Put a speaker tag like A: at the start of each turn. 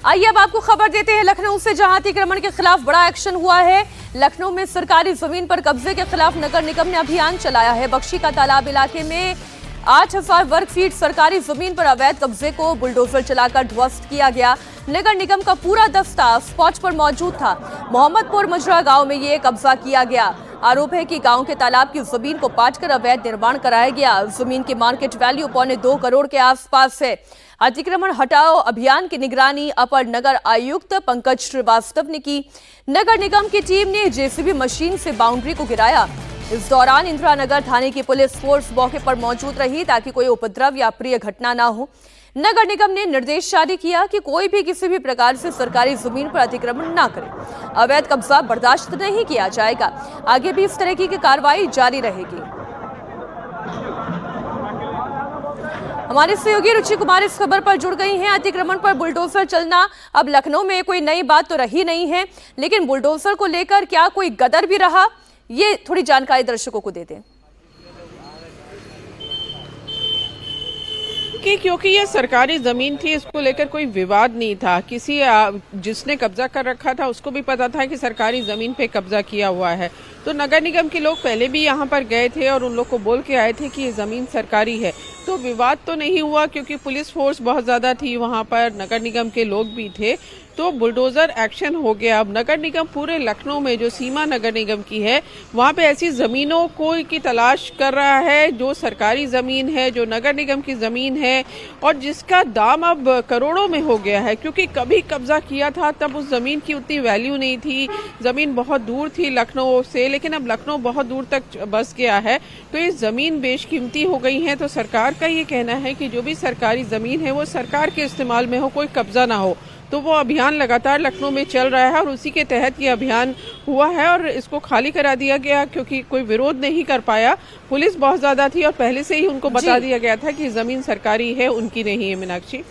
A: आइए अब आपको खबर देते हैं लखनऊ से, जहां अतिक्रमण के खिलाफ बड़ा एक्शन हुआ है। लखनऊ में सरकारी जमीन पर कब्जे के खिलाफ नगर निगम ने अभियान चलाया है। बख्शी का तालाब इलाके में 8000 वर्ग फीट सरकारी जमीन पर अवैध कब्जे को बुलडोजर चलाकर ध्वस्त किया गया। नगर निगम का पूरा दस्ता स्पॉट पर मौजूद था। मोहम्मदपुर मजरा गांव में ये कब्जा किया गया। आरोप है कि गांव के तालाब की जमीन को पाटकर अवैध निर्माण कराया गया। जमीन की मार्केट वैल्यू 2.25 करोड़ के आसपास है। अतिक्रमण हटाओ अभियान की निगरानी अपर नगर आयुक्त पंकज श्रीवास्तव ने की। नगर निगम की टीम ने जेसीबी मशीन से बाउंड्री को गिराया। इस दौरान इंदिरा नगर थाने की पुलिस फोर्स मौके पर मौजूद रही ताकि कोई उपद्रव या अप्रिय घटना ना हो। नगर निगम ने निर्देश जारी किया कि कोई भी किसी भी प्रकार से सरकारी जमीन पर अतिक्रमण न करे। अवैध कब्जा बर्दाश्त नहीं किया जाएगा। आगे भी इस तरह की कार्रवाई जारी रहेगी। हमारे सहयोगी रुचि कुमार इस खबर पर जुड़ गई हैं। अतिक्रमण पर बुलडोजर चलना अब लखनऊ में कोई नई बात तो रही नहीं है, लेकिन बुलडोजर को लेकर क्या कोई गदर भी रहा, ये थोड़ी जानकारी दर्शकों को दे दें।
B: क्योंकि ये सरकारी जमीन थी, इसको लेकर कोई विवाद नहीं था। किसी जिसने कब्जा कर रखा था उसको भी पता था कि सरकारी जमीन पे कब्जा किया हुआ है। तो नगर निगम के लोग पहले भी यहाँ पर गए थे और उन लोग को बोल के आए थे कि ये जमीन सरकारी है। तो विवाद तो नहीं हुआ क्योंकि पुलिस फोर्स बहुत ज्यादा थी वहाँ पर, नगर निगम के लोग भी थे, तो बुलडोजर एक्शन हो गया। अब नगर निगम पूरे लखनऊ में जो सीमा नगर निगम की है वहाँ पे ऐसी जमीनों को की तलाश कर रहा है जो सरकारी जमीन है, जो नगर निगम की जमीन है और जिसका दाम अब करोड़ों में हो गया है। क्योंकि कभी कब्जा किया था तब उस जमीन की उतनी वैल्यू नहीं थी, जमीन बहुत दूर थी लखनऊ से, लेकिन अब लखनऊ बहुत दूर तक बस गया है तो ये जमीन बेशकीमती हो गई है। तो सरकार का ये कहना है कि जो भी सरकारी जमीन है वो सरकार के इस्तेमाल में हो, कोई कब्जा ना हो। तो वो अभियान लगातार लखनऊ में चल रहा है और उसी के तहत ये अभियान हुआ है और इसको खाली करा दिया गया क्योंकि कोई विरोध नहीं कर पाया। पुलिस बहुत ज्यादा थी और पहले से ही उनको बता दिया गया था कि जमीन सरकारी है, उनकी नहीं है। मीनाक्षी।